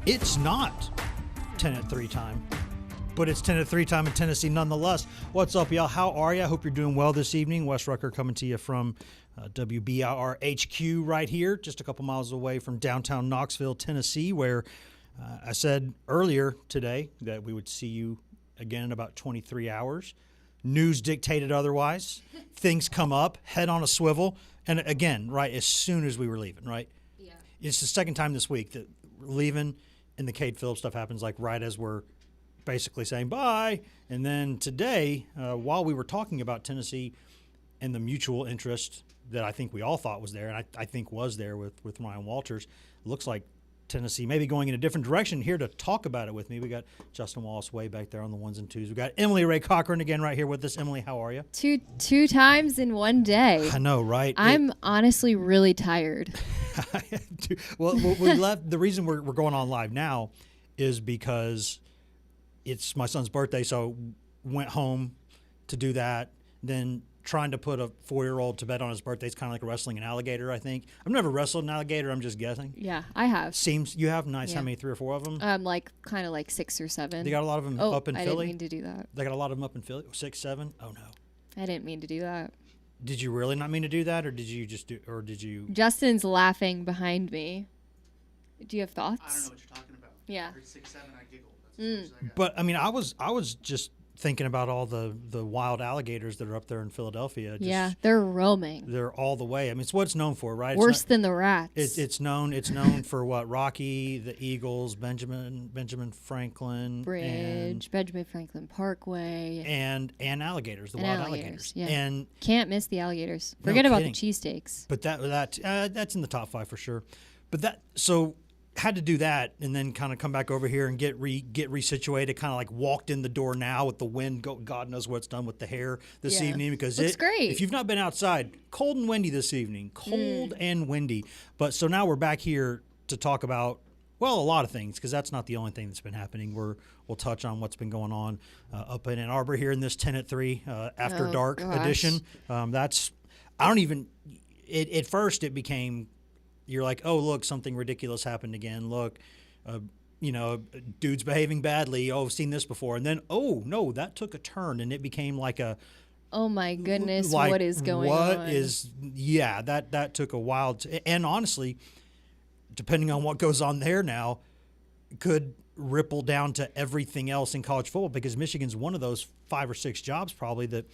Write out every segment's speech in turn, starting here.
It's not 10 at 3 time, but it's 10 at 3 time in Tennessee nonetheless. What's up, y'all? How are you? I hope you're doing well this evening. Wes Rucker coming to you from WBIR HQ right here, just a couple miles away from downtown Knoxville, Tennessee, where I said earlier today that we would see you again in about 23 hours. News dictated otherwise. Things come up, head on a swivel. And again, right, as soon as we were leaving, right? Yeah. It's the second time this week that we're leaving and the Cade Phillips stuff happens, like right as we're basically saying bye. And then today, while we were talking about Tennessee and the mutual interest that I think we all thought was there, and I think was there with Ryan Walters, it looks like Tennessee maybe going in a different direction. Here to talk about it with me, we got Justin Wallace way back there on the ones and twos. We got Emilie Rae Cochrane again right here with us. Emily, how are you? Two times in one day. I know, right? I'm honestly really tired. Well, we left. The reason we're going on live now is because it's my son's birthday, so went home to do that. Then trying to put a 4-year-old to bed on his birthday is kind of like wrestling an alligator, I think. I've never wrestled an alligator. I'm just guessing. Yeah, I have. Seems you have. Nice. Yeah. How many? 3 or 4 of them? Kind of like 6 or 7. They got a lot of them up in I Philly? didn't mean to do that. They got a lot of them up in Philly? 6, 7? Oh, no. I didn't mean to do that. Did you really not mean to do that, or did you just do, or did you? Justin's laughing behind me. Do you have thoughts? I don't know what you're talking about. Yeah. 6, 7, I giggled. That's as much as I got. But I mean, I was just thinking about all the wild alligators that are up there in Philadelphia. Yeah, they're roaming. They're all the way. I mean, it's what it's known for, right? Worse than the rats. It's known for what? Rocky, the Eagles, Benjamin Franklin Bridge, Benjamin Franklin Parkway, and alligators, the wild alligators. Yeah. And can't miss the alligators. No Forget about the kidding. cheesesteaks. But that's in the top 5 for sure. But so had to do that and then kind of come back over here and get resituated. Kind of like walked in the door now with the wind. God knows what's done with the hair this evening because looks great. If you've not been outside, cold and windy this evening. Cold and windy. But so now we're back here to talk about a lot of things because that's not the only thing that's been happening. We'll touch on what's been going on up in Ann Arbor here in this 10 at 3 after dark edition. At first it became. You're like, oh, look, something ridiculous happened again. Look, dude's behaving badly. Oh, I've seen this before. And then, oh, no, that took a turn, and it became like a... Oh, my goodness, like, what is going on? That took a while. And honestly, depending on what goes on there now, could ripple down to everything else in college football because Michigan's one of those 5 or 6 jobs probably that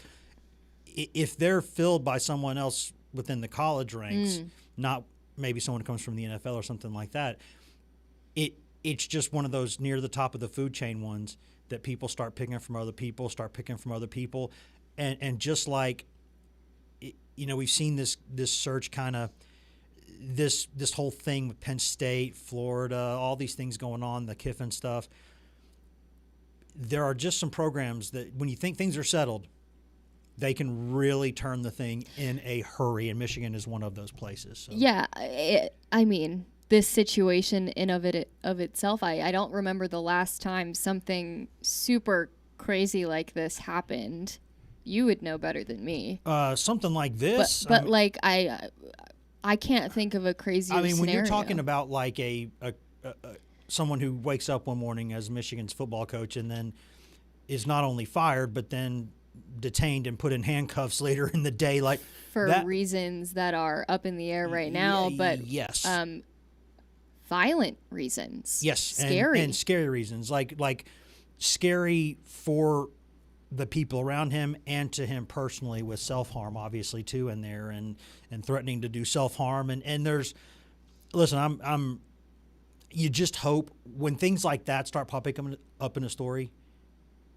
if they're filled by someone else within the college ranks, not maybe someone who comes from the NFL or something like that, it's just one of those near the top of the food chain ones that people start picking from other people, and just like, we've seen this surge kind of, this whole thing with Penn State, Florida, all these things going on, the Kiffin stuff. There are just some programs that when you think things are settled, they can really turn the thing in a hurry, and Michigan is one of those places. So. Yeah, I mean, this situation in of itself, I don't remember the last time something super crazy like this happened. You would know better than me. Something like this, but I can't think of a crazier scenario. When you're talking about like a someone who wakes up one morning as Michigan's football coach and then is not only fired but then detained and put in handcuffs later in the day, like for reasons that are up in the air right now, but yes, violent reasons, yes, scary and scary reasons, like scary for the people around him and to him personally with self-harm, obviously too, in there and threatening to do self-harm and there's, listen, I'm you just hope when things like that start popping up in a story.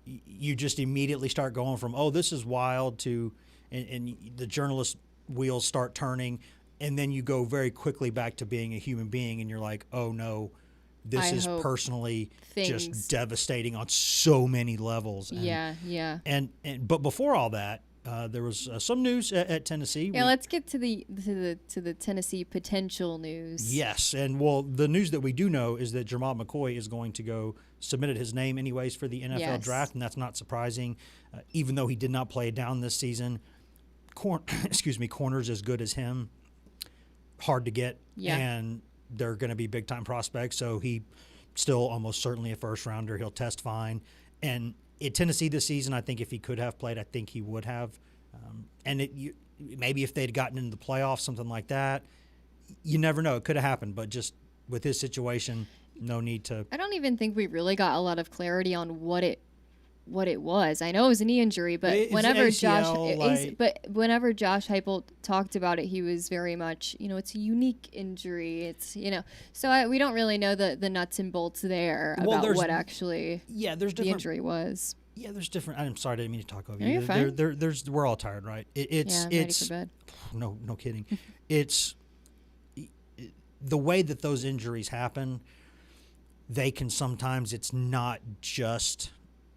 You just immediately start going from, oh, this is wild to, and the journalist wheels start turning, and then you go very quickly back to being a human being, and you're like, oh, no, this is personally just devastating on so many levels. And, yeah. But before all that, there was some news at Tennessee. Yeah, let's get to the Tennessee potential news. Yes, and the news that we do know is that Jermod McCoy is going to submitted his name anyways for the NFL draft, and that's not surprising, even though he did not play down this season. Corners as good as him, hard to get, and they're going to be big-time prospects, so he still almost certainly a first rounder. He'll test fine. And at Tennessee this season, I think if he could have played, I think he would have. Maybe if they'd gotten into the playoffs, something like that, you never know. It could have happened. But just with his situation, no need to. I don't even think we really got a lot of clarity on what it was. I know it was a knee injury, but It's whenever ACL, whenever Josh Heupel talked about it, he was very much, it's a unique injury. It's, so we don't really know the nuts and bolts there about what actually there's the injury was. Yeah, there's different. I'm sorry, I didn't mean to talk over No, you. you're fine. We're all tired, right? I'm ready for bed. No kidding. It's the way that those injuries happen. They can sometimes. It's not just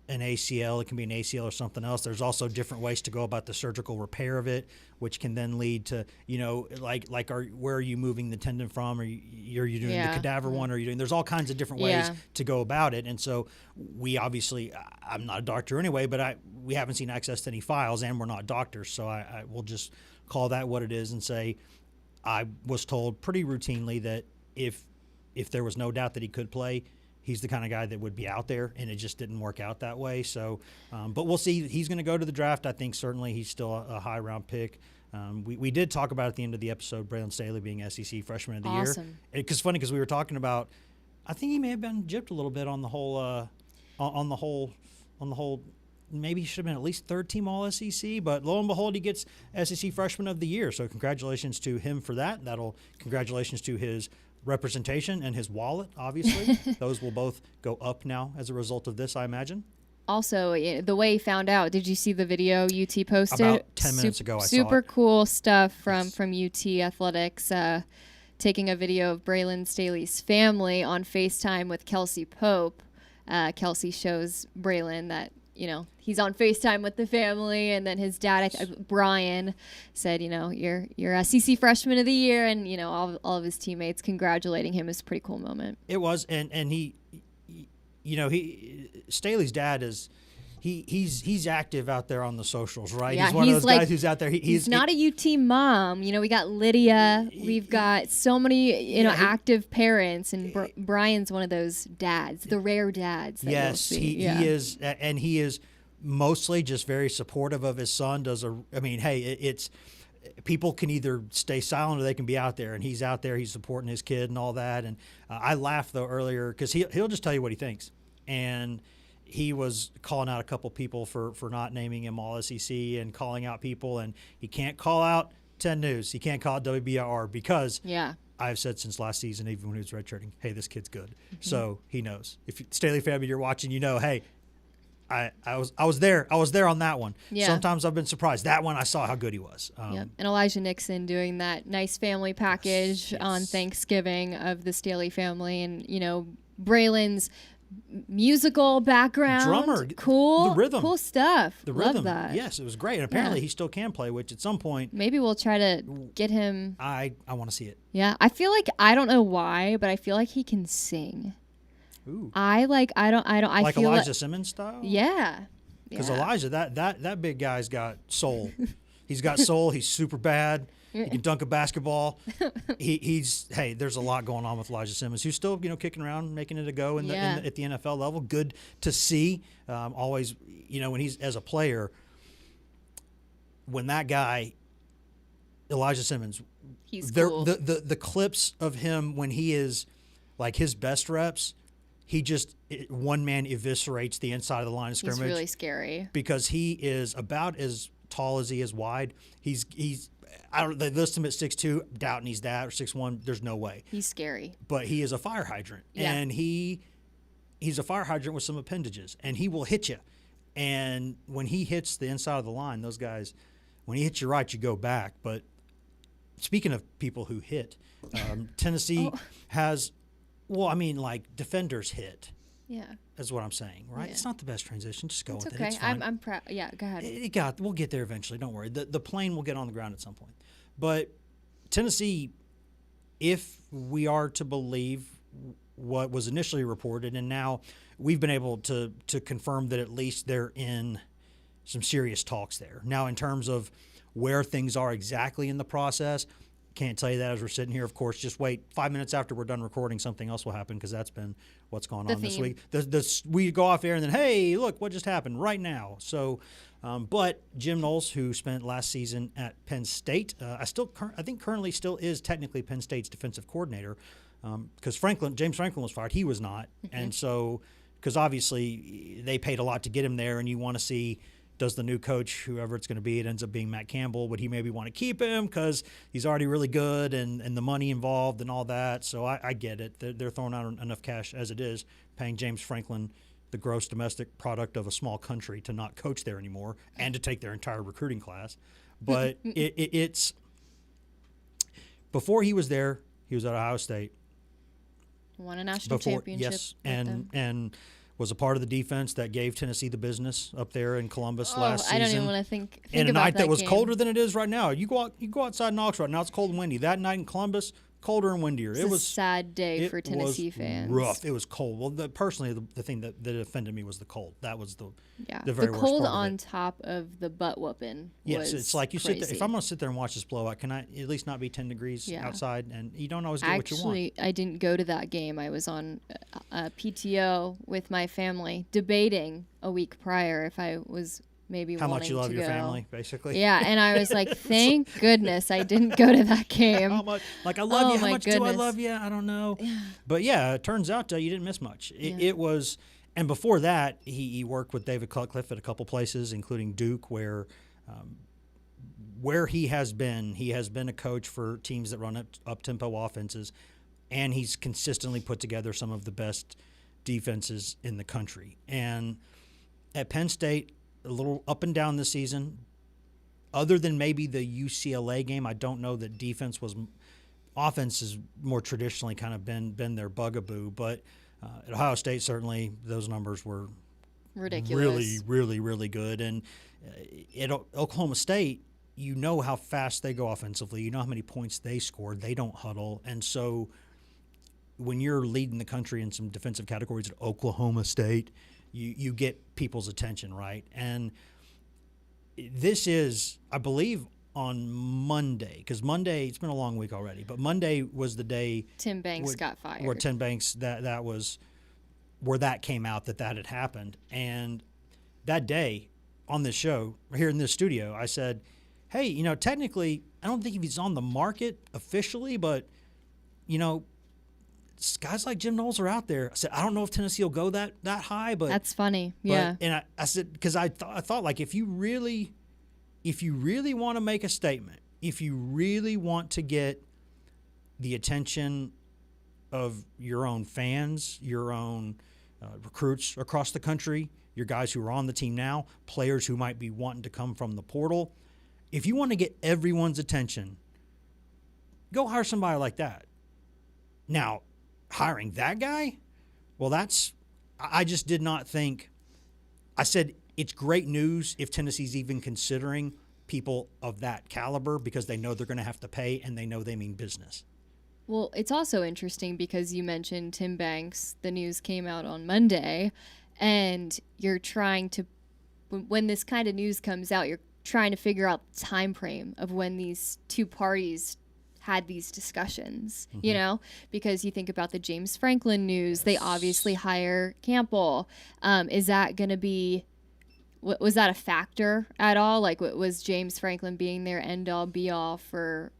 an ACL. It can be an ACL or something else. There's also different ways to go about the surgical repair of it, which can then lead to, where are you moving the tendon from? Are you doing the cadaver one? Or are you doing? There's all kinds of different ways to go about it. And so we obviously, I'm not a doctor anyway, but we haven't seen access to any files, and we're not doctors, so I will just call that what it is and say I was told pretty routinely that if there was no doubt that he could play, he's the kind of guy that would be out there, and it just didn't work out that way. So, but we'll see. He's going to go to the draft. I think certainly he's still a high-round pick. We did talk about at the end of the episode Braylon Staley being SEC Freshman of the Year. Because funny, because we were talking about, I think he may have been gypped a little bit on the whole, maybe he should have been at least third team All SEC. But lo and behold, he gets SEC Freshman of the Year. So congratulations to him for that. Congratulations to his representation and his wallet, obviously. Those will both go up now as a result of this, I imagine. Also, the way he found out, did you see the video UT posted? About 10 minutes ago, I saw it. Super cool stuff from UT Athletics, taking a video of Braylon Staley's family on FaceTime with Kelsey Pope. Kelsey shows Braylon that, he's on FaceTime with the family, and then his dad, Brian, said, you're SEC Freshman of the Year, and, all of his teammates congratulating him. Is a pretty cool moment. It was, and he, Staley's dad is, he's active out there on the socials, right? Yeah, he's one of those guys who's out there. He's not a UT mom. We got Lydia. We've got so many, active parents, and Brian's one of those dads, the rare dads. That yes, he is, and he is mostly just very supportive of his son. It's people can either stay silent or they can be out there, and he's out there. He's supporting his kid and all that. And I laughed though earlier because he'll just tell you what he thinks, and he was calling out a couple people for not naming him All SEC and calling out people, and he can't call out 10 News. He can't call out WBIR because I've said since last season, even when he was redshirting, hey, this kid's good. Mm-hmm. So he knows. If Staley family, you're watching, hey, I was there. I was there on that one. Yeah. Sometimes I've been surprised. That one I saw how good he was. And Elijah Nixon doing that nice family package on Thanksgiving of the Staley family, and Braylon's musical background, drummer, cool, the rhythm, cool stuff. The Love rhythm, that. yes, it was great, and apparently he still can play. Which at some point, maybe we'll try to get him. I want to see it. Yeah, I feel like I don't know why, but I feel like he can sing. Ooh. I like feel Elijah Simmons style. Yeah, because Elijah, that big guy's got soul. He's got soul. He's super bad. He can dunk a basketball. There's a lot going on with Elijah Simmons, who's still, kicking around, making it a go at the NFL level. Good to see. Always, when he's as a player, when that guy, Elijah Simmons, he's cool. The clips of him when he is like his best reps, one man eviscerates the inside of the line of scrimmage. He's really scary because he is about as tall as he is wide. He's they list him at 6'2", doubting he's that, or 6'1". There's no way. He's scary. But he is a fire hydrant. Yeah. And he's a fire hydrant with some appendages, and he will hit you. And when he hits the inside of the line, those guys, when he hits you right, you go back. But speaking of people who hit, Tennessee has, defenders hit. Yeah. That's what I'm saying, right? Yeah. It's not the best transition. Just go with okay. it. It's fine. I'm proud. Yeah, go ahead. We'll get there eventually. Don't worry. The plane will get on the ground at some point. But Tennessee, if we are to believe what was initially reported, and now we've been able to confirm that at least they're in some serious talks there. Now, in terms of where things are exactly in the process, can't tell you that as we're sitting here. Of course, just wait 5 minutes after we're done recording, something else will happen because that's been what's going The on this theme. week. We go off air and then, hey, look what just happened right now. So, but Jim Knowles, who spent last season at Penn State, I think currently still is technically Penn State's defensive coordinator, because James Franklin was fired, he was not, and so because obviously they paid a lot to get him there, and you want to see. Does the new coach, whoever it's going to be, it ends up being Matt Campbell, would he maybe want to keep him because he's already really good and the money involved and all that? So I get it. They're throwing out enough cash as it is, paying James Franklin the gross domestic product of a small country to not coach there anymore and to take their entire recruiting class. But it's before he was there, he was at Ohio State. Won a national championship. Yes, and was a part of the defense that gave Tennessee the business up there in Columbus last season. I don't even want to think in a about night that was game. colder than it is right now. You go outside in Oxford now, it's cold and windy. That night in Columbus, colder and windier. It was a sad day for Tennessee fans. Rough. It was cold. Well, personally, the thing that offended me was the cold. That was the very worst cold part on of it. top of the butt whooping. Yes, it's like you crazy. sit there. If I'm going to sit there and watch this blowout, can I at least not be 10 degrees outside? And you don't always get what you want. Actually, I didn't go to that game. I was on PTO with my family, debating a week prior if I was maybe how wanting much you love to your go. family, basically. Yeah, and I was like, thank goodness I didn't go to that game. How much? Like I love you. How my much do I goodness. love you? I don't know. But yeah, it turns out you didn't miss much. It was, and before that, he worked with David Cutcliffe at a couple places, including Duke, where he has been a coach for teams that run up tempo offenses, and he's consistently put together some of the best defenses in the country. And at Penn State, a little up and down this season. Other than maybe the UCLA game, I don't know that offense has more traditionally kind of been their bugaboo. But at Ohio State, certainly those numbers were ridiculous, really, really, really good. And at Oklahoma State, you know how fast they go offensively. You know how many points they scored. They don't huddle, and so when you're leading the country in some defensive categories at Oklahoma State, you get people's attention, right? And this is, I believe, on Monday, because Monday, it's been a long week already, but Monday was the day Tim Banks got fired. Where Tim Banks, that was where that came out that had happened. And that day on this show, here in this studio, I said, hey, technically, I don't think he's on the market officially, but, guys like Jim Knowles are out there. I said, I don't know if Tennessee will go that high, but that's funny. Yeah. And I said, because I thought like if you really want to make a statement, if you really want to get the attention of your own fans, your own recruits across the country, your guys who are on the team now, players who might be wanting to come from the portal, if you want to get everyone's attention, go hire somebody like that. Now, hiring that guy, well, I just did not think. I said it's great news if Tennessee's even considering people of that caliber because they know they're going to have to pay and they know they mean business. Well, it's also interesting because you mentioned Tim Banks. The news came out on Monday, and you're trying to, when this kind of news comes out, you're trying to figure out the time frame of when these two parties had these discussions, because you think about the James Franklin news, they obviously hire Campbell. Is that going to be, was that a factor at all? Like, was James Franklin being their end all be all for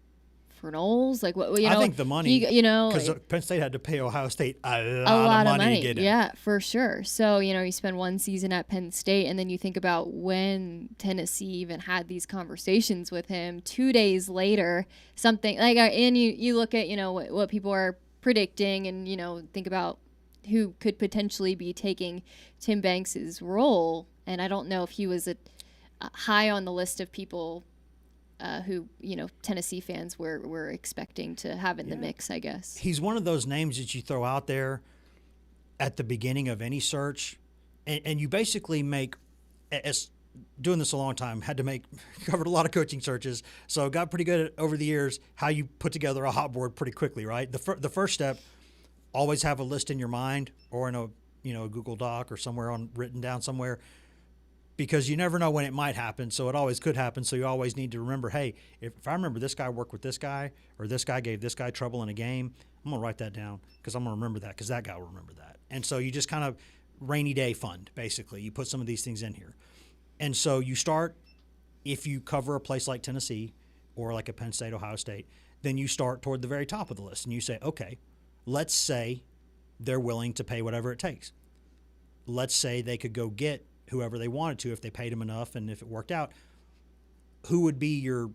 Knowles? Like, what, I think the money, because like, Penn State had to pay Ohio State a lot of money to get in. Yeah, for sure. So, you spend one season at Penn State, and then you think about when Tennessee even had these conversations with him. 2 days later, something like, and you look at, what people are predicting, and, think about who could potentially be taking Tim Banks's role. And I don't know if he was a high on the list of people who, Tennessee fans were expecting to have in the mix, I guess. He's one of those names that you throw out there at the beginning of any search, and you basically make, as doing this a long time, covered a lot of coaching searches, so got pretty good at, over the years, how you put together a hot board pretty quickly, right? The first step, always have a list in your mind or in a Google Doc or somewhere written down somewhere, because you never know when it might happen, so it always could happen. So you always need to remember, hey, if I remember this guy worked with this guy, or this guy gave this guy trouble in a game, I'm going to write that down because I'm going to remember that because that guy will remember that. And so you just kind of rainy day fund, basically. You put some of these things in here. And so you start, if you cover a place like Tennessee or like a Penn State, Ohio State, then you start toward the very top of the list and you say, okay, let's say they're willing to pay whatever it takes. Let's say they could go get whoever they wanted to if they paid them enough and if it worked out. Who would be your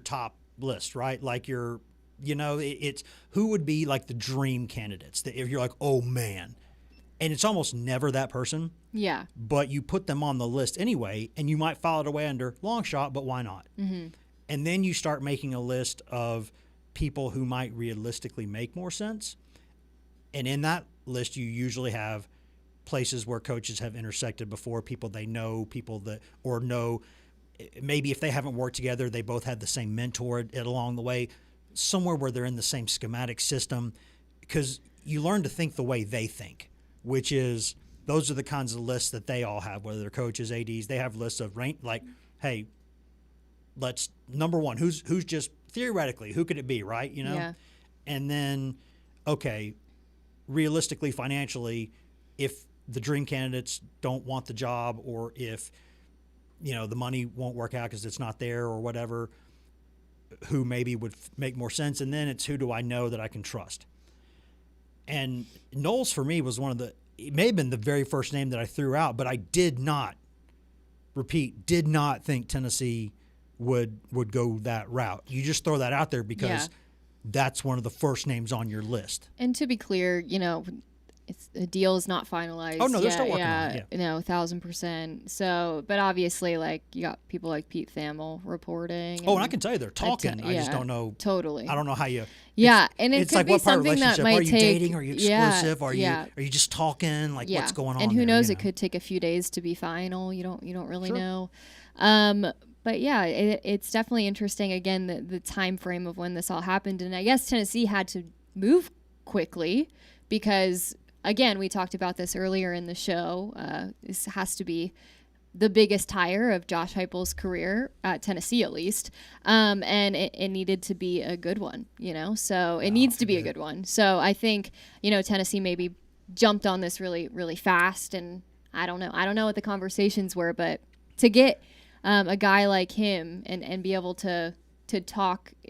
top list, right? Like it's who would be like the dream candidates that if you're like, oh man, and it's almost never that person. Yeah. But you put them on the list anyway, and you might file it away under long shot, but why not? Mm-hmm. And then you start making a list of people who might realistically make more sense. And in that list, you usually have places where coaches have intersected before, people they know, people that, or know, maybe if they haven't worked together, they both had the same mentor along the way, somewhere where they're in the same schematic system, because you learn to think the way they think, which is those are the kinds of lists that they all have, whether they're coaches, ADs, they have lists of rank, like, hey, let's, number one, who's just theoretically, who could it be, right? You know? Yeah. And then, okay, realistically, financially, if the dream candidates don't want the job or if, the money won't work out because it's not there or whatever, who maybe would make more sense. And then it's who do I know that I can trust? And Knowles for me was it may have been the very first name that I threw out, but I did not think Tennessee would go that route. You just throw that out there because that's one of the first names on your list. And to be clear, the deal is not finalized. Oh no, they're still working on it. Yeah. 1,000%. So, but obviously, like you got people like Pete Thamel reporting. And I can tell you they're talking. I just don't know. Totally. I don't know how you. Yeah, and it's could like be what part of something that relationship? might Are you take. dating? Are you exclusive? Are you just talking? Like Yeah. what's going on? And who there, knows? It could take a few days to be final. You don't really know. But yeah, it's definitely interesting. Again, the time frame of when this all happened, and I guess Tennessee had to move quickly because, again, we talked about this earlier in the show. This has to be the biggest hire of Josh Heupel's career at Tennessee, at least, and it needed to be a good one. So it needs to be a good one. So I think Tennessee maybe jumped on this really, really fast, and I don't know what the conversations were, but to get a guy like him and be able to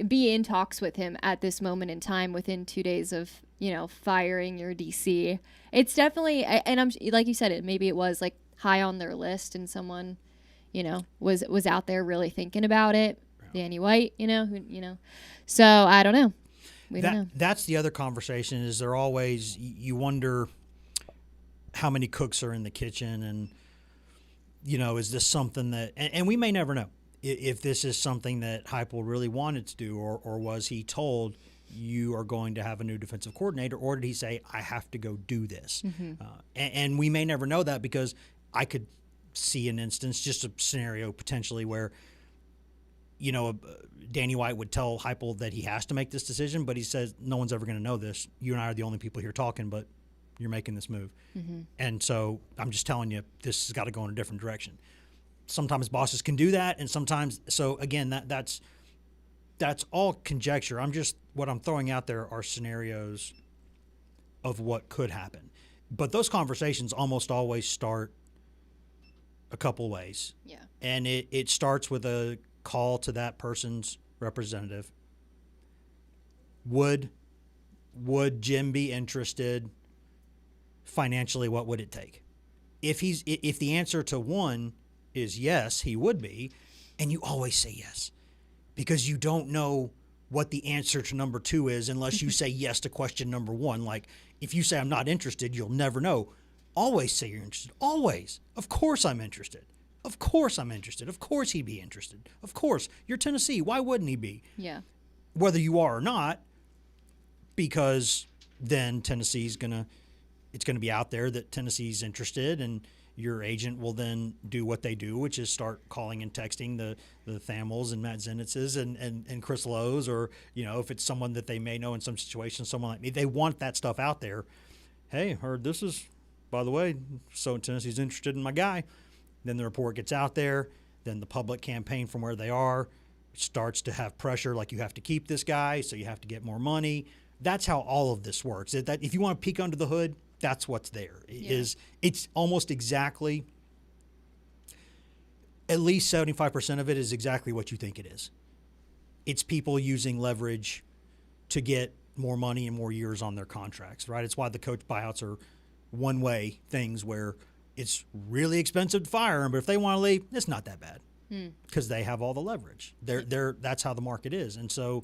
be in talks with him at this moment in time within 2 days of firing your DC, it's definitely, and I'm like you said, maybe it was like high on their list and someone was out there really thinking about it. Right. Danny White, so I don't know. We don't know. That's the other conversation. Is there always, you wonder how many cooks are in the kitchen, and is this something that, and we may never know if this is something that Heupel really wanted to do, or was he told you are going to have a new defensive coordinator, or did he say, I have to go do this? Mm-hmm. And we may never know that, because I could see an instance, just a scenario potentially where, Danny White would tell Heupel that he has to make this decision, but he says, no one's ever going to know this. You and I are the only people here talking, but you're making this move. Mm-hmm. And so I'm just telling you, this has got to go in a different direction. Sometimes bosses can do that, and sometimes, so again, that's all conjecture. What I'm throwing out there are scenarios of what could happen. But those conversations almost always start a couple ways. Yeah. And it starts with a call to that person's representative. Would Jim be interested financially? What would it take? If the answer to one is yes, he would be, and you always say yes, because you don't know what the answer to number two is unless you say yes to question number one. Like, if you say I'm not interested, you'll never know. Always say you're interested. Always. Of course I'm interested. Of course I'm interested. Of course he'd be interested. Of course. You're Tennessee. Why wouldn't he be? Yeah. Whether you are or not, because then it's going to be out there that Tennessee's interested, and your agent will then do what they do, which is start calling and texting the Thamels and Matt Zenitzes and Chris Lowe's, or, if it's someone that they may know in some situation, someone like me, they want that stuff out there. Hey, heard this is, by the way, so Tennessee's interested in my guy. Then the report gets out there. Then the public campaign from where they are starts to have pressure, like you have to keep this guy, so you have to get more money. that's how all of this works. That if you want to peek under the hood, that's what's there. It's almost exactly, at least 75% of it is exactly what you think it is. It's people using leverage to get more money and more years on their contracts, right? It's why the coach buyouts are one-way things where it's really expensive to fire them, but if they want to leave, it's not that bad because they have all the leverage. That's how the market is. And so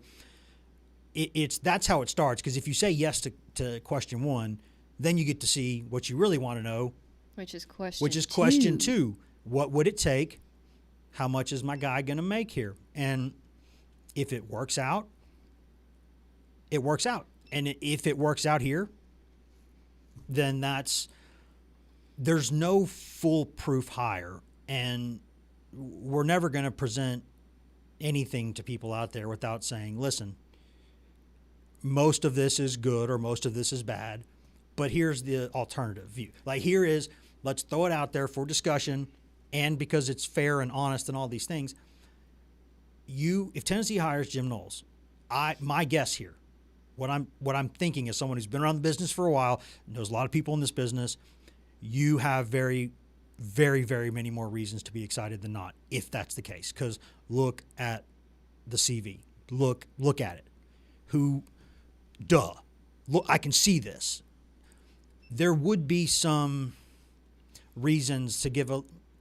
that's how it starts, because if you say yes to question one, then you get to see what you really want to know, which is question two. What would it take? How much is my guy going to make here? And if it works out, it works out. And if it works out here, then there's no foolproof hire. And we're never going to present anything to people out there without saying, listen, most of this is good or most of this is bad, but here's the alternative view. Like, here is, let's throw it out there for discussion, and because it's fair and honest and all these things. If Tennessee hires Jim Knowles, my guess here, what I'm thinking is someone who's been around the business for a while, knows a lot of people in this business, you have very, very, very many more reasons to be excited than not, if that's the case. Because look at the CV. Look at it. Look, I can see this. There would be some reasons to give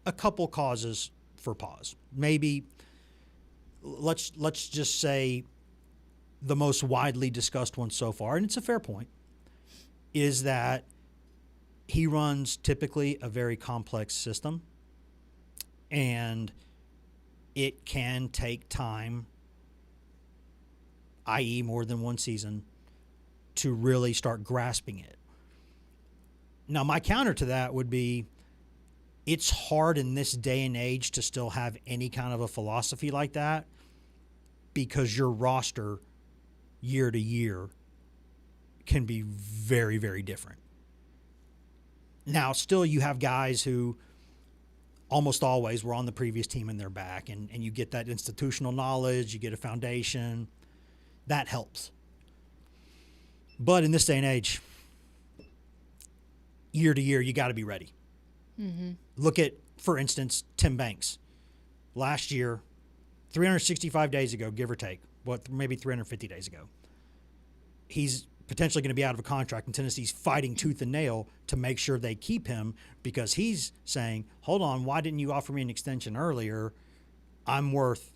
a couple causes for pause. Maybe let's just say the most widely discussed one so far, and it's a fair point, is that he runs typically a very complex system, and it can take time, i.e. more than one season, to really start grasping it. Now, my counter to that would be, it's hard in this day and age to still have any kind of a philosophy like that, because your roster year to year can be very, very different. Now, still you have guys who almost always were on the previous team and they're back, and you get that institutional knowledge, you get a foundation. That helps. But in this day and age, year to year, you got to be ready. Mm-hmm. Look at, for instance, Tim Banks. Last year, 365 days ago, give or take, maybe 350 days ago, he's potentially going to be out of a contract, and Tennessee's fighting tooth and nail to make sure they keep him, because he's saying, hold on, why didn't you offer me an extension earlier? I'm worth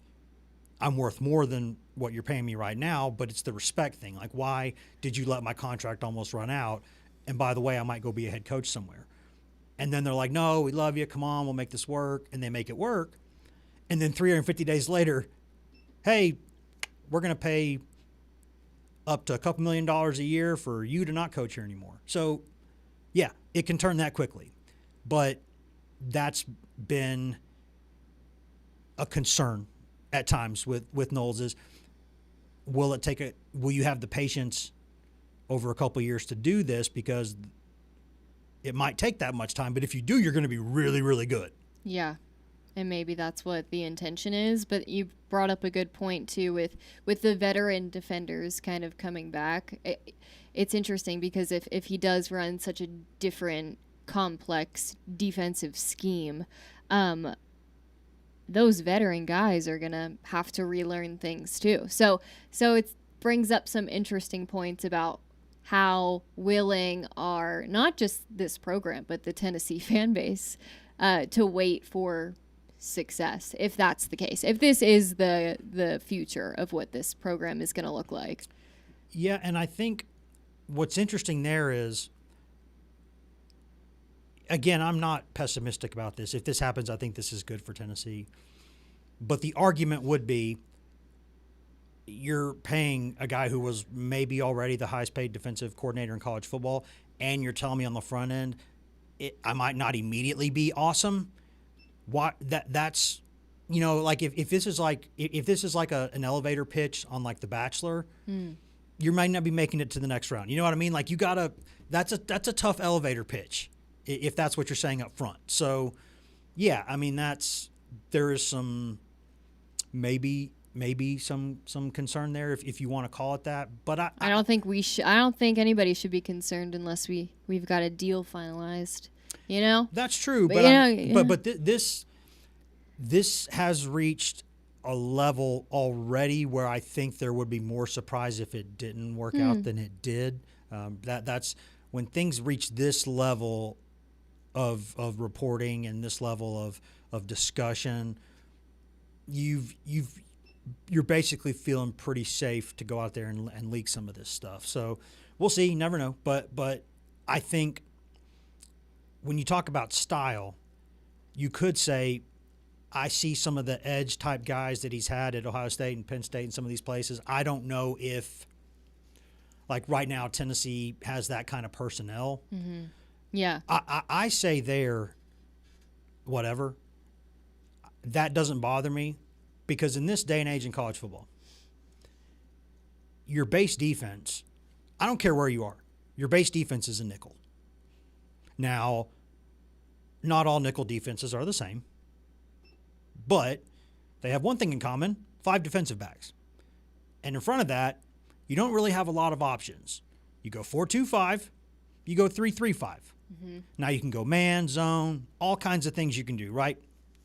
more than what you're paying me right now, but it's the respect thing. Like, why did you let my contract almost run out? And by the way, I might go be a head coach somewhere. And then they're like, no, we love you. Come on, we'll make this work. And they make it work. And then 350 days later, hey, we're going to pay up to a couple $1 million a year for you to not coach here anymore. So, yeah, it can turn that quickly. But that's been a concern at times with Knowles is, will you have the patience over a couple of years to do this? Because it might take that much time, but if you do, you're going to be really, really good. Yeah. And maybe that's what the intention is. But you brought up a good point too with the veteran defenders kind of coming back. It's interesting because if he does run such a different, complex defensive scheme, those veteran guys are going to have to relearn things too. So it brings up some interesting points about how willing are not just this program, but the Tennessee fan base to wait for success, if that's the case, if this is the future of what this program is going to look like. Yeah, and I think what's interesting there is, again, I'm not pessimistic about this. If this happens, I think this is good for Tennessee. But the argument would be, you're paying a guy who was maybe already the highest paid defensive coordinator in college football, and you're telling me on the front end, I might not immediately be awesome. That's, like if this is like an elevator pitch on like The Bachelor, you might not be making it to the next round. You know what I mean? Like, that's a tough elevator pitch if that's what you're saying up front. So, yeah, I mean, there is some maybe maybe some concern there, if you want to call it that. But I don't think I don't think anybody should be concerned unless we've got a deal finalized. You know. That's true, But, but you know, yeah. but this has reached a level already where I think there would be more surprise if it didn't work out than it did. That's when things reach this level of reporting and this level of discussion. You're basically feeling pretty safe to go out there and leak some of this stuff. So we'll see. You never know. But I think when you talk about style, you could say I see some of the edge type guys that he's had at Ohio State and Penn State and some of these places. I don't know if, like right now, Tennessee has that kind of personnel. Mm-hmm. Yeah. I say there, whatever. That doesn't bother me because in this day and age in college football, your base defense, I don't care where you are, your base defense is a nickel. Now, not all nickel defenses are the same, but they have one thing in common, 5 defensive backs. And in front of that, you don't really have a lot of options. You go 4-2-5, you go 3-3-5. Mm-hmm. Now you can go man, zone, all kinds of things you can do, right?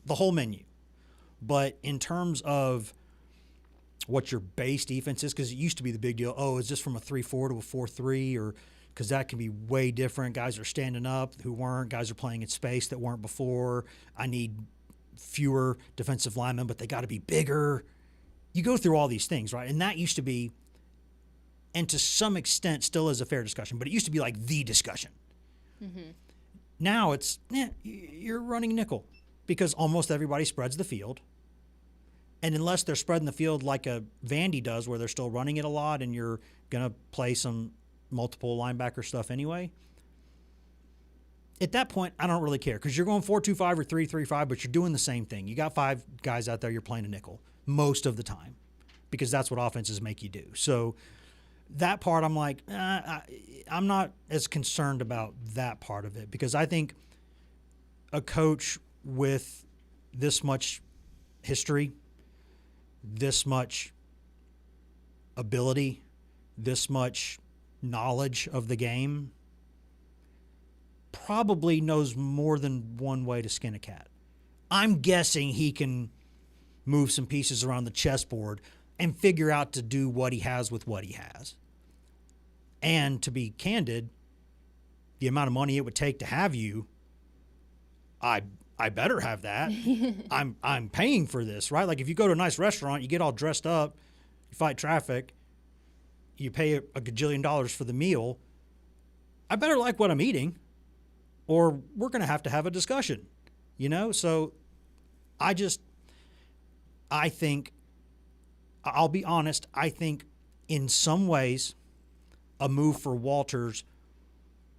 The whole menu. But in terms of what your base defense is, because it used to be the big deal, oh, is this from a 3-4 to a 4-3, or because that can be way different. Guys are standing up who weren't. Guys are playing in space that weren't before. I need fewer defensive linemen, but they got to be bigger. You go through all these things, right? And that used to be, and to some extent still is a fair discussion, but it used to be like the discussion. Mm-hmm. Now it's, you're running nickel because almost everybody spreads the field. And unless they're spreading the field like a Vandy does where they're still running it a lot and you're going to play some multiple linebacker stuff anyway, at that point, I don't really care because you're going 4-2-5 or 3-3-5, but you're doing the same thing. You got 5 guys out there, you're playing a nickel most of the time because that's what offenses make you do. So that part, I'm like, I'm not as concerned about that part of it because I think a coach with this much history, this much ability, this much knowledge of the game probably knows more than one way to skin a cat. I'm guessing he can move some pieces around the chessboard and figure out to do what he has with what he has. And to be candid, the amount of money it would take to have you, I better have that. I'm paying for this, right? Like if you go to a nice restaurant, you get all dressed up, you fight traffic, you pay a gajillion dollars for the meal. I better like what I'm eating, or we're going to have a discussion, you know? So I think, I'll be honest, I think in some ways a move for Walters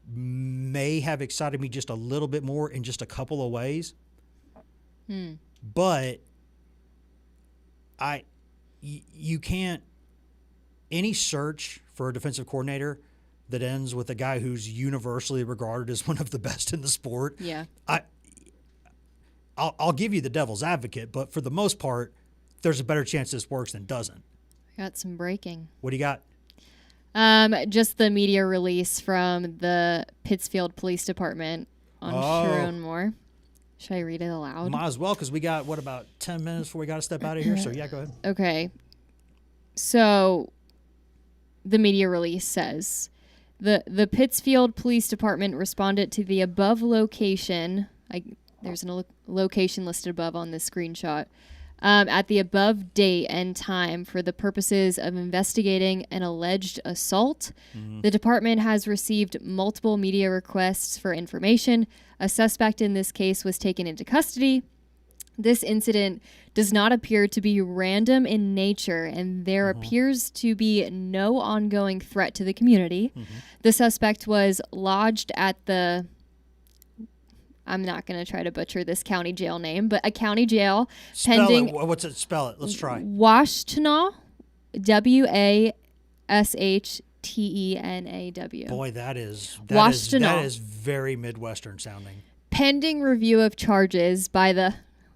may have excited me just a little bit more in just a couple of ways. But you can't, any search for a defensive coordinator that ends with a guy who's universally regarded as one of the best in the sport. Yeah. I'll give you the devil's advocate, but for the most part, there's a better chance this works than doesn't. I got some breaking. What do you got? Just the media release from the Pittsfield Police Department on Sharon Moore. Should I read it aloud? Might as well, because we got, about 10 minutes before we got to step out of here? So, yeah, go ahead. Okay. So, the media release says, the Pittsfield Police Department responded to the above location. There's a location listed above on this screenshot. At the above date and time for the purposes of investigating an alleged assault. Mm-hmm. The department has received multiple media requests for information. A suspect in this case was taken into custody. This incident does not appear to be random in nature, and there appears to be no ongoing threat to the community. Mm-hmm. The suspect was lodged at the... I'm not going to try to butcher this county jail name, but a county jail pending. What's it? Spell it. Let's try. Washtenaw, Washtenanaw. Boy, that is very Midwestern sounding. Pending review of charges by the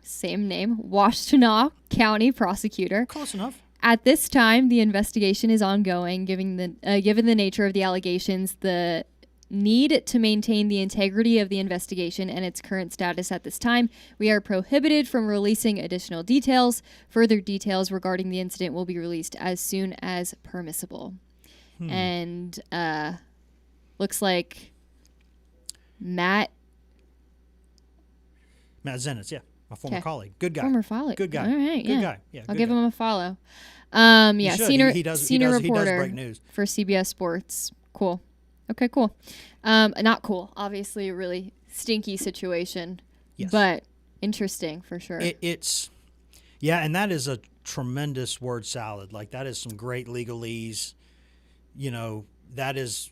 same name, Washtenaw County prosecutor. Close enough. At this time, the investigation is ongoing. Given the nature of the allegations, the need to maintain the integrity of the investigation and its current status at this time, we are prohibited from releasing additional details. Further details regarding the incident will be released as soon as permissible. And looks like Matt Zenitz, yeah, my former 'Kay. colleague. Good guy. Former colleague. Good guy. All right, Good yeah. guy. Yeah, I'll good give guy. him a follow. You Yeah, should. senior He does reporter break news. for CBS Sports. Cool. Okay, cool. Not cool. Obviously, a really stinky situation, Yes. but interesting for sure. It's and that is a tremendous word salad. Like, that is some great legalese. You know, that is.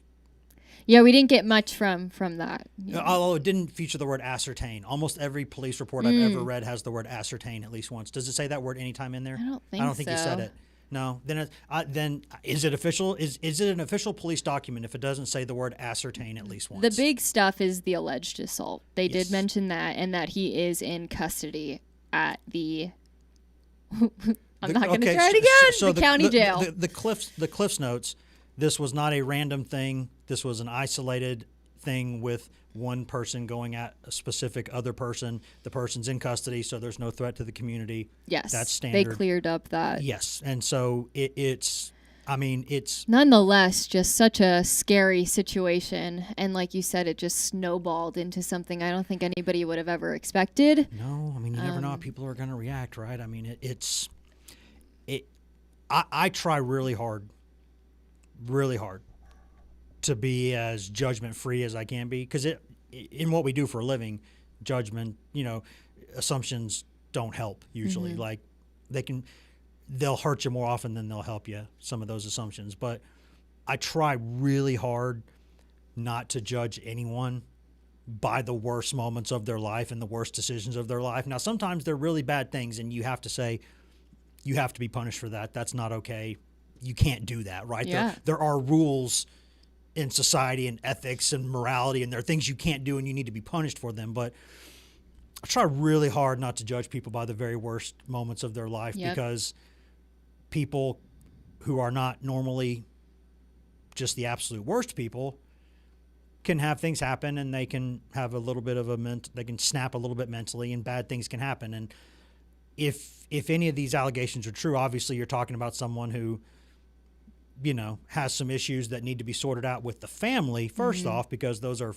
Yeah, we didn't get much from that. Although it didn't feature the word ascertain. Almost every police report I've ever read has the word ascertain at least once. Does it say that word any time in there? I don't think you said so. it. No. Then is it official? Is it an official police document if it doesn't say the word ascertain at least once? The big stuff is the alleged assault. They Yes. did mention that, and that he is in custody at the. I'm not going to try it again. So the county jail. The Cliffs notes. This was not a random thing. This was an isolated thing with one person going at a specific other person. The person's in custody, so there's no threat to the community. Yes, that's they standard. cleared up that. Yes, and so it's. I mean, it's Nonetheless, just such a scary situation, and like you said, it just snowballed into something I don't think anybody would have ever expected. no. I mean, you never know how people are going to react, right? I mean, I try really hard to be as judgment free as I can be, because in what we do for a living, judgment, assumptions don't help usually. Like, they'll hurt you more often than they'll help you, some of those assumptions. But I try really hard not to judge anyone by the worst moments of their life and the worst decisions of their life. Now, sometimes they're really bad things, and you have to say, you have to be punished for that. That's not okay. You can't do that, right? Yeah. There are rules in society and ethics and morality, and there are things you can't do and you need to be punished for them. But I try really hard not to judge people by the very worst moments of their life, Yep. because people who are not normally just the absolute worst people can have things happen, and they can have a little bit of they can snap a little bit mentally, and bad things can happen. And if any of these allegations are true, obviously you're talking about someone who, has some issues that need to be sorted out with the family first off, because those are,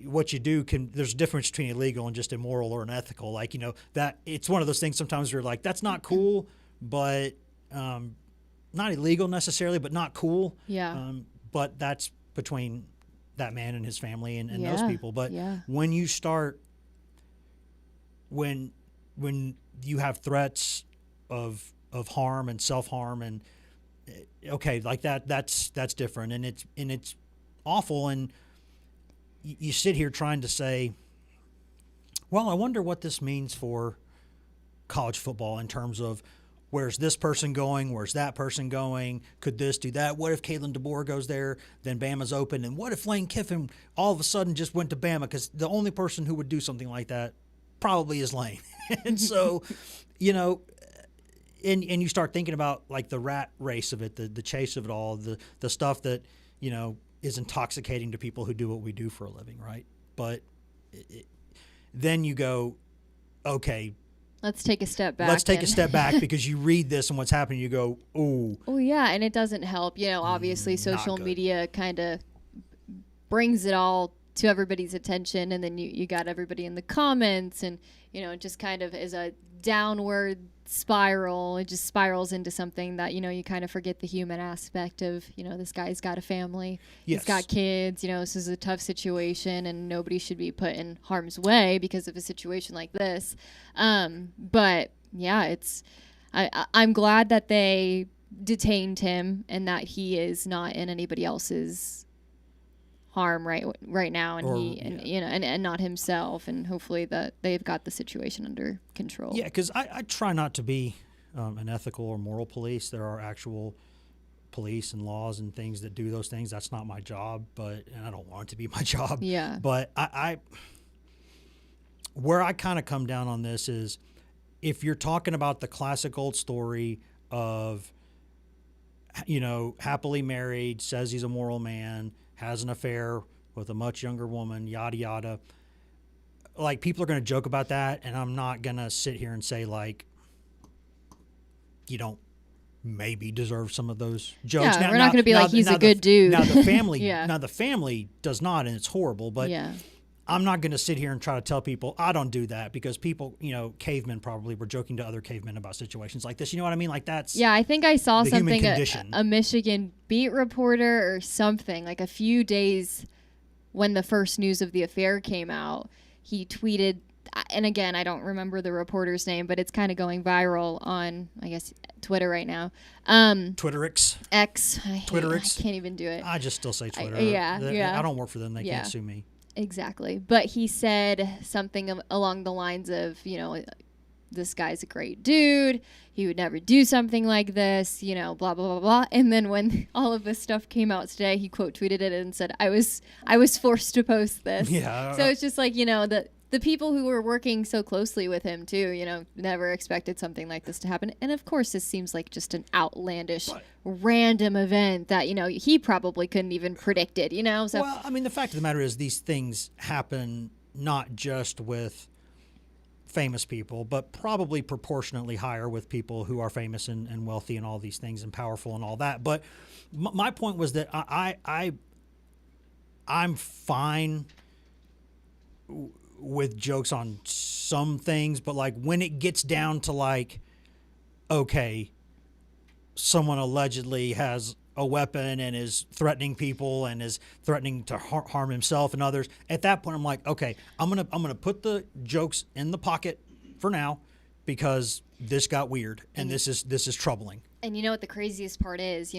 what you do there's a difference between illegal and just immoral or unethical. Like, that it's one of those things sometimes you're like, that's not cool, but not illegal necessarily, but not cool. Yeah. But that's between that man and his family and those Yeah, people. But yeah. when you start, when you have threats of harm and self-harm, and okay, like that's different, and it's awful. And you sit here trying to say, well, I wonder what this means for college football in terms of, where's this person going? Where's that person going? Could this do that? What if Kalen DeBoer goes there? Then Bama's open. And what if Lane Kiffin all of a sudden just went to Bama? Because the only person who would do something like that probably is Lane. And so, and you start thinking about, like, the rat race of it, the chase of it all, the stuff that, is intoxicating to people who do what we do for a living, right? But then you go, okay, Let's take a step back. let's take a step back, because you read this and what's happening, you go, ooh. Oh, yeah, and it doesn't help. Obviously social good. media kind of brings it all to everybody's attention, and then you got everybody in the comments, and, it just kind of is a downward spiral. It just spirals into something that, you kind of forget the human aspect of, this guy's got a family. Yes. He's got kids. This is a tough situation, and nobody should be put in harm's way because of a situation like this. But yeah, I'm glad that they detained him and that he is not in anybody else's harm right now, and and not himself, and hopefully that they've got the situation under control. Yeah, because I try not to be an ethical or moral police. There are actual police and laws and things that do those things. That's not my job, and I don't want it to be my job. Yeah. But I where I kind of come down on this is if you're talking about the classic old story of, happily married, says he's a moral man, has an affair with a much younger woman, yada, yada. Like, people are going to joke about that, and I'm not going to sit here and say, like, you don't maybe deserve some of those jokes. Yeah, we're not going to be like, he's a good dude. Now, the family, Yeah. now the family does not, and it's horrible, but Yeah. I'm not going to sit here and try to tell people I don't do that, because people, cavemen probably were joking to other cavemen about situations like this. You know what I mean? Like, that's Yeah, I think I saw the human something, condition. a Michigan beat reporter or something, like a few days when the first news of the affair came out, he tweeted, and again, I don't remember the reporter's name, but it's kind of going viral on, I guess, Twitter right now. Twitterix. X. Twitterix. I can't even do it. I just still say Twitter. Yeah. I don't work for them. They Yeah. can't sue me. Exactly. But he said something along the lines of, this guy's a great dude. He would never do something like this, blah, blah, blah, blah. And then when all of this stuff came out today, he quote tweeted it and said, I was forced to post this. Yeah. So it's just like, the people who were working so closely with him too, never expected something like this to happen. And of course, this seems like just an outlandish, random event that, he probably couldn't even predict it, So Well, I mean, the fact of the matter is these things happen not just with famous people, but probably proportionately higher with people who are famous and wealthy and all these things and powerful and all that. But my point was that I'm fine with jokes on some things, but like when it gets down to like, okay, someone allegedly has a weapon and is threatening people and is threatening to harm himself and others, at that point I'm like, okay, I'm gonna put the jokes in the pocket for now, because this got weird and this is troubling. And you know what the craziest part is,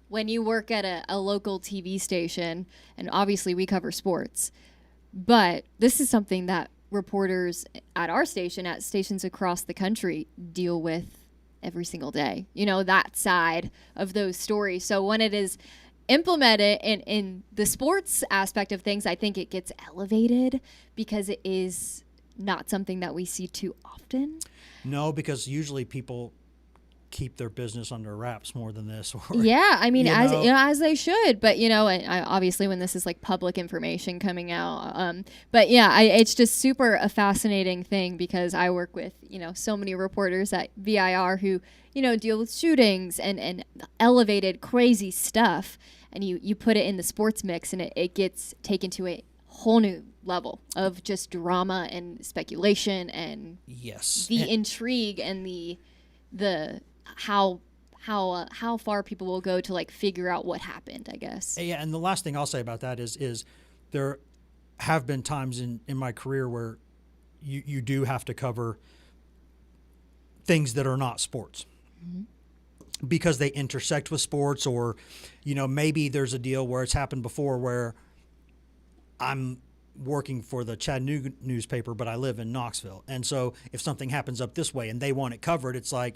when you work at a local TV station, and obviously we cover sports, but this is something that reporters at our station, at stations across the country, deal with every single day, that side of those stories. So when it is implemented in the sports aspect of things, I think it gets elevated because it is not something that we see too often. No, because usually people keep their business under wraps more than this. Or, yeah, I mean, as they should. But and obviously when this is like public information coming out. But yeah, it's just super a fascinating thing, because I work with so many reporters at VIR who deal with shootings and elevated crazy stuff, and you put it in the sports mix, and it gets taken to a whole new level of just drama and speculation and the intrigue and the how far people will go to like figure out what happened, I guess. Yeah, and the last thing I'll say about that is there have been times in my career where you do have to cover things that are not sports. Mm-hmm. Because they intersect with sports, or maybe there's a deal where it's happened before where I'm working for the Chattanooga newspaper, but I live in Knoxville. And so if something happens up this way and they want it covered, it's like,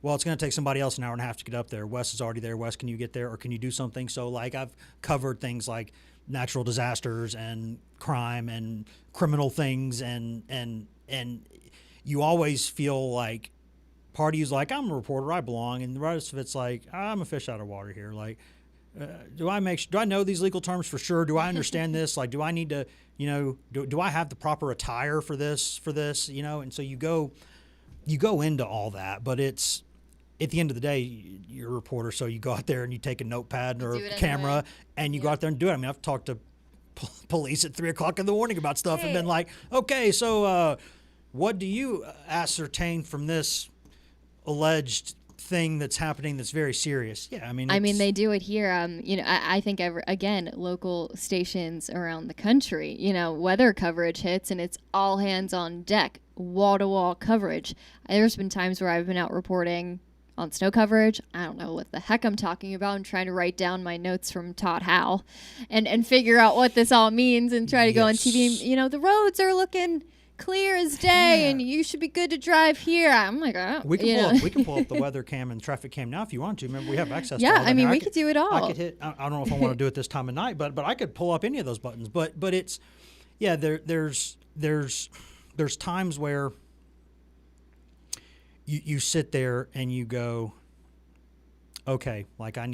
well, it's going to take somebody else an hour and a half to get up there. Wes is already there. Wes, can you get there, or can you do something? So like I've covered things like natural disasters and crime and criminal things, and you always feel like part of you's like, I'm a reporter, I belong, and the rest of it's like, I'm a fish out of water here. Like, do I know these legal terms for sure? Do I understand this? Like, do I need to, do I have the proper attire for this? And so you go into all that, but it's, at the end of the day, you're a reporter, so you go out there and you take a notepad or a camera and you go out there and do it. I mean, I've talked to police at 3 o'clock in the morning about stuff and been like, okay, so what do you ascertain from this alleged thing that's happening that's very serious? Yeah, I mean, they do it here. I think again, local stations around the country, weather coverage hits and it's all hands on deck, wall-to-wall coverage. There's been times where I've been out reporting on snow coverage. I don't know what the heck I'm talking about. I'm trying to write down my notes from Todd Howe and figure out what this all means and try to go on TV. The roads are looking clear as day, and you should be good to drive here. I'm like, we can pull up the weather cam and traffic cam now if you want to. Remember, we have access to all that. I mean, we could do it all. I could hit, I don't know if I want to do it this time of night, but I could pull up any of those buttons. But it's, there's there's times where you sit there and you go, okay, like I'm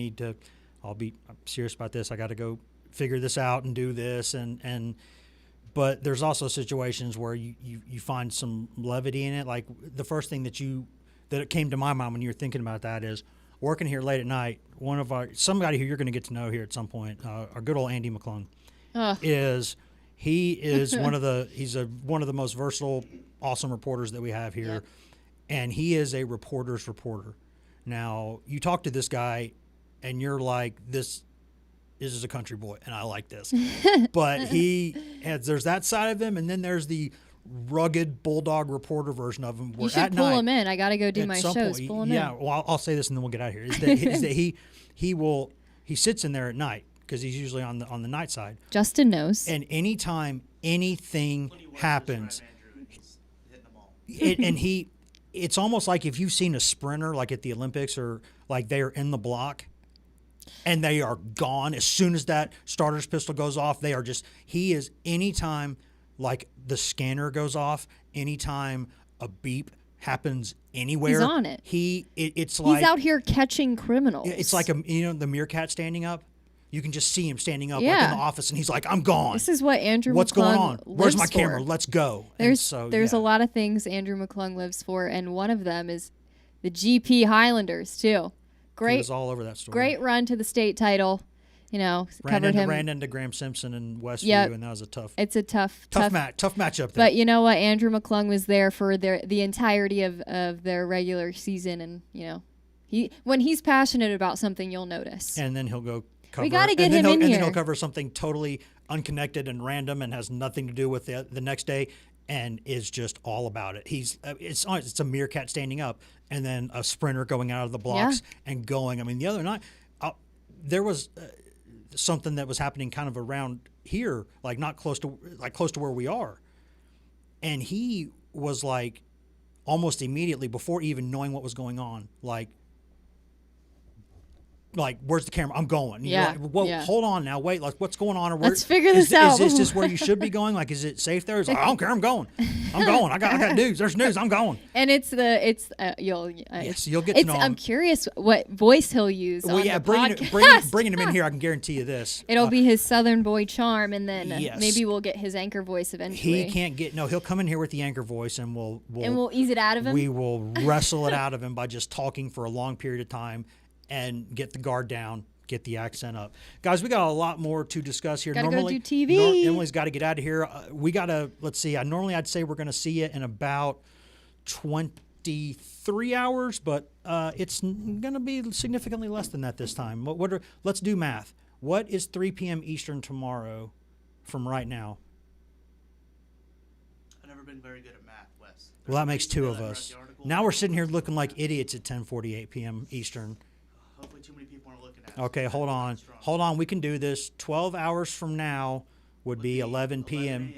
serious about this. I got to go figure this out and do this. But there's also situations where you find some levity in it. Like the first thing that it came to my mind when you were thinking about that is working here late at night. Somebody who you're going to get to know here at some point, our good old Andy McClung, is one of the most versatile, awesome reporters that we have here. Yep. And he is a reporter's reporter. Now, you talk to this guy, and you're like, this is a country boy, and I like this. But there's that side of him, and then there's the rugged bulldog reporter version of him. You should pull him in. I got to go do my shows. Pull him in. Yeah, well, I'll say this, and then we'll get out of here. Is that he sits in there at night because he's usually on the night side. Justin knows. And anytime anything happens, he's hitting them all. It's almost like if you've seen a sprinter like at the Olympics or like they are in the block and they are gone as soon as that starter's pistol goes off, he is anytime like the scanner goes off, anytime a beep happens anywhere. He's on it. It's like he's out here catching criminals. It's like the meerkat standing up. You can just see him standing up like in the office, and he's like, "I'm gone." This is what Andrew What's McClung going on? Where's my lives camera? for. Let's go. There's a lot of things Andrew McClung lives for, and one of them is the GP Highlanders too. Great, he was all over that story. Great run to the state title. Covered him. Ran into Graham Simpson in Westview, and that was a tough. It's a tough matchup there. But you know what? Andrew McClung was there for the entirety of their regular season, and when he's passionate about something, you'll notice. And then he'll go. We got to get him in here. And then he'll cover something totally unconnected and random and has nothing to do with the next day, and is just all about it. It's a meerkat standing up, and then a sprinter going out of the blocks and going. I mean, the other night there was something that was happening kind of around here, like not close to where we are, and he was like almost immediately before even knowing what was going on, like, where's the camera? I'm going. Yeah. Hold on now. Wait, like, what's going on? Or let's figure this out. Is this where you should be going? Like, is it safe there? He's like, I don't care. I'm going. I got news. There's news. I'm going. And you'll get to know him. I'm curious what voice he'll use on the podcast. Bringing him in here, I can guarantee you this. It'll be his Southern boy charm, and then maybe we'll get his anchor voice eventually. He'll come in here with the anchor voice, and we'll ease it out of him. We will wrestle it out of him by just talking for a long period of time. And get the guard down, get the accent up. Guys, we got a lot more to discuss here. Gotta go do TV. Emily's got to get out of here. Let's see. Normally I'd say we're going to see it in about 23 hours, but it's going to be significantly less than that this time. Let's do math. What is 3 p.m. Eastern tomorrow from right now? I've never been very good at math, Wes. Well, that makes two of us. Now we're sitting here looking like idiots at 10:48 p.m. Eastern. Hopefully too many people aren't looking at us. Okay, hold on. We can do this. 12 hours from now would be 11 p.m.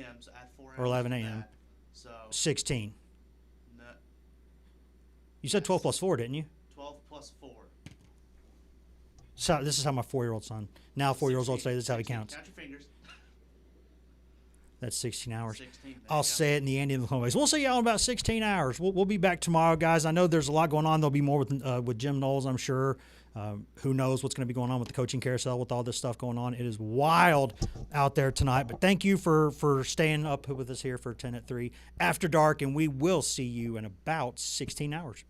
or 11 a.m. So 16. No, You said 12 plus 4, didn't you? 12 plus 4. So this is how my 4-year-old son. Now 4-year-olds old say this is how he counts. Count your fingers. That's 16 hours. 16. I'll say it in the Andy McClung ways. We'll see y'all in about 16 hours. We'll be back tomorrow, guys. I know there's a lot going on. There'll be more with Jim Knowles, I'm sure. Who knows what's going to be going on with the coaching carousel with all this stuff going on. It is wild out there tonight. But thank you for staying up with us here for 10 at 3 after dark, and we will see you in about 16 hours.